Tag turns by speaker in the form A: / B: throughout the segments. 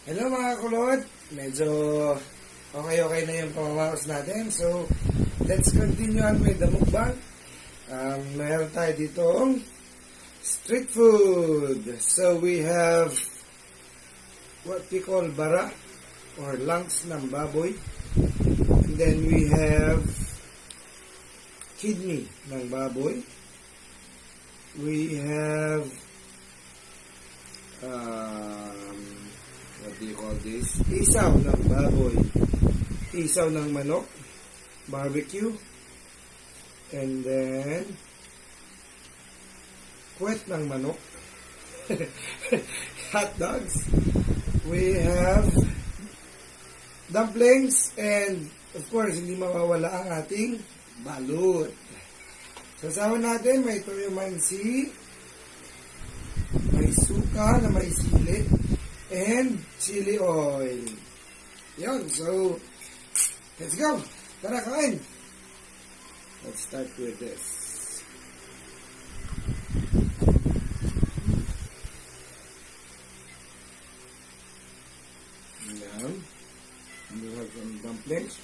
A: Hello mga kulot! Medyo okay na yung pamamaos natin. So, let's continue on with the mukbang. Meron tayo ditong street food. So, we have what we call bara or lungs ng baboy. And then we have kidney ng baboy. We have what do you call this? Isaw ng baboy. Isaw ng manok. Barbecue. And then kwet ng manok. Hot dogs. We have dumplings. And of course, hindi mawawala ang ating balut. Sasawa natin, may toyo mansi, may suka na may sili, and chili oil. Yun, so, let's go. Tara, kain. Let's start with this. Yan. We have some dumplings.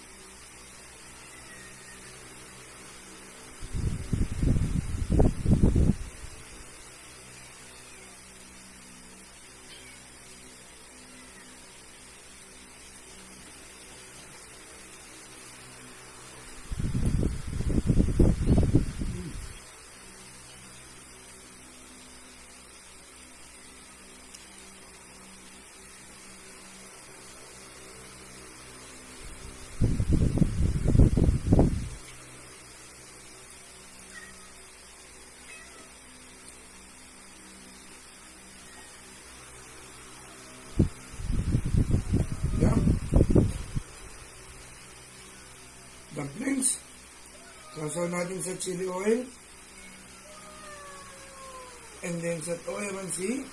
A: Dumplings. Sasaw natin sa chili oil. And then sa toyo mansi.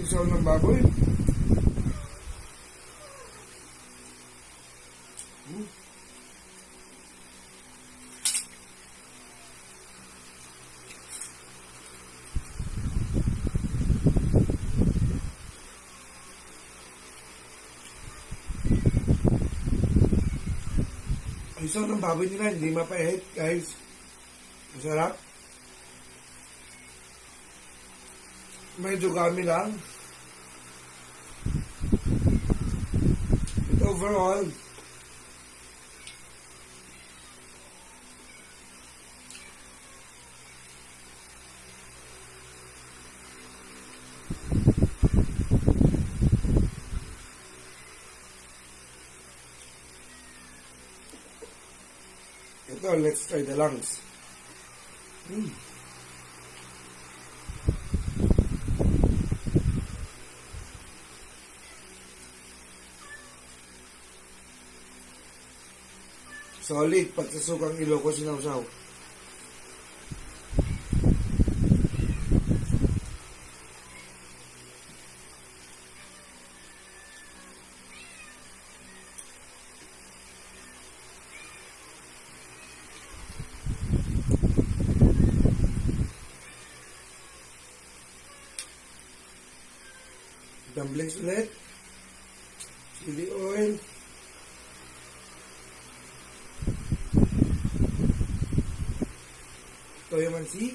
A: Isaw ng baboy. Isaw ng baboy nila, hindi mapahit, guys. Masarap. Medyo gami lang. But overall, ito, let's try the lungs. Solid, pag sa sukang Ilocos sinawsaw. Dumplings ulit. Chili oil. Toyo mansi.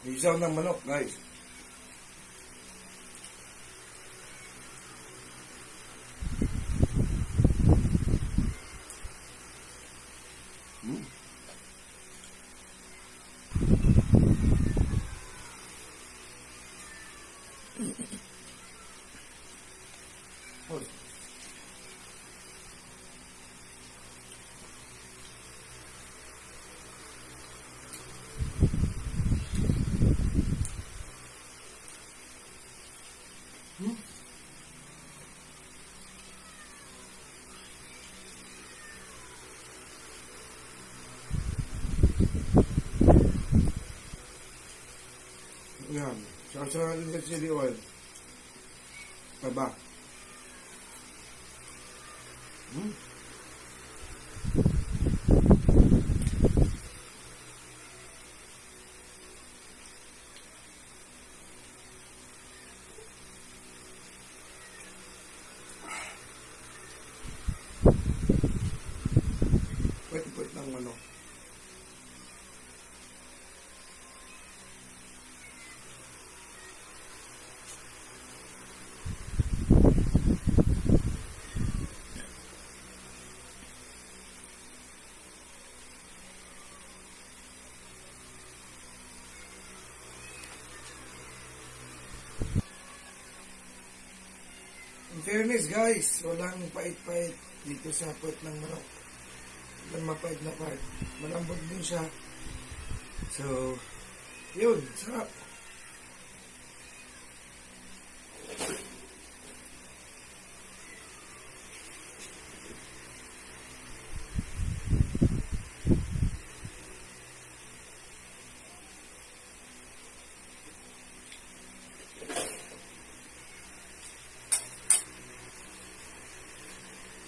A: Isaw ng manok, guys. Basta natin sa chili oil. Aba. Pwede ng manok. In fairness guys, walang pait-pait dito sa puwet ng manok. Walang mapait na part. Malambot din siya. So, yun, sarap.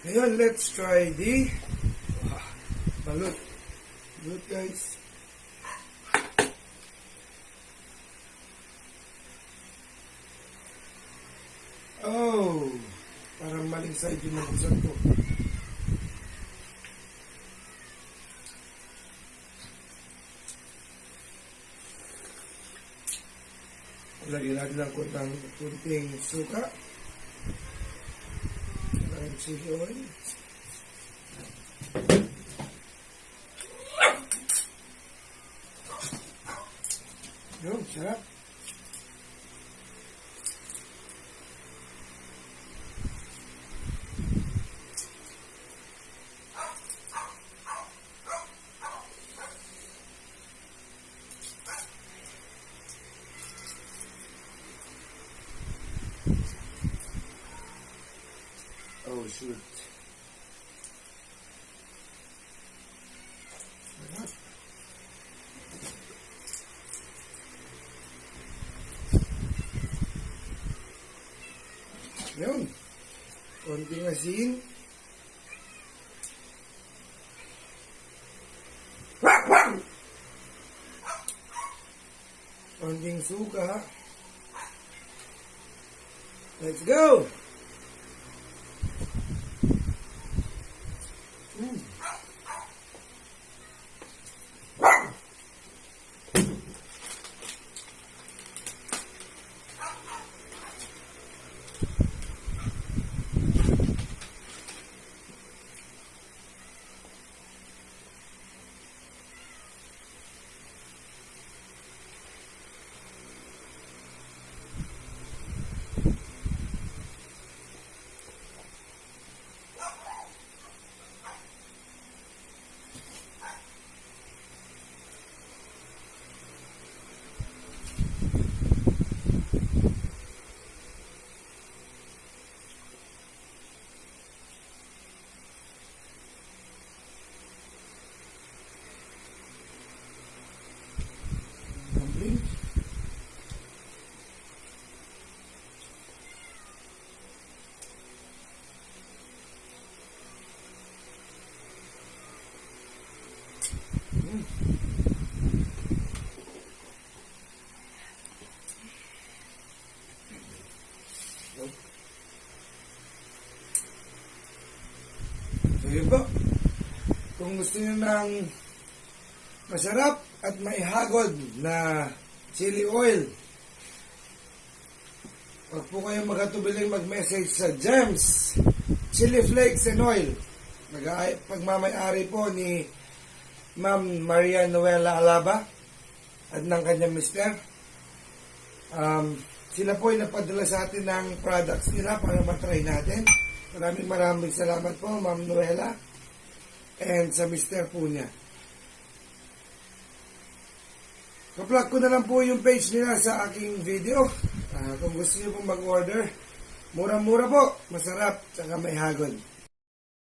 A: Ngayon, let's try the balut. Balut, guys. Oh, parang maling side yung nabuksan ko. Lagyan natin ng kunting suka. Chili oil. Yun, sarap. Oh, shoot. Yun. Konting asin. Konting suka. Let's go! So yun po. Kung gusto nyo ng masarap at maihagod na chili oil, huwag po kayong magatubiling mag-message sa Gems Chili Flakes and Oil. Pagmamayari po ni Ma'am Maria Noela Alaba at ng kanyang mister. Sila po ay napadala sa atin ng products nila para matry natin. Maraming salamat po, Ma'am Noela, and sa mister po niya. Kaplug ko na lang po yung page nila sa aking video. Kung gusto niyo pong mag-order, murang-mura po, masarap, tsaka may hagod.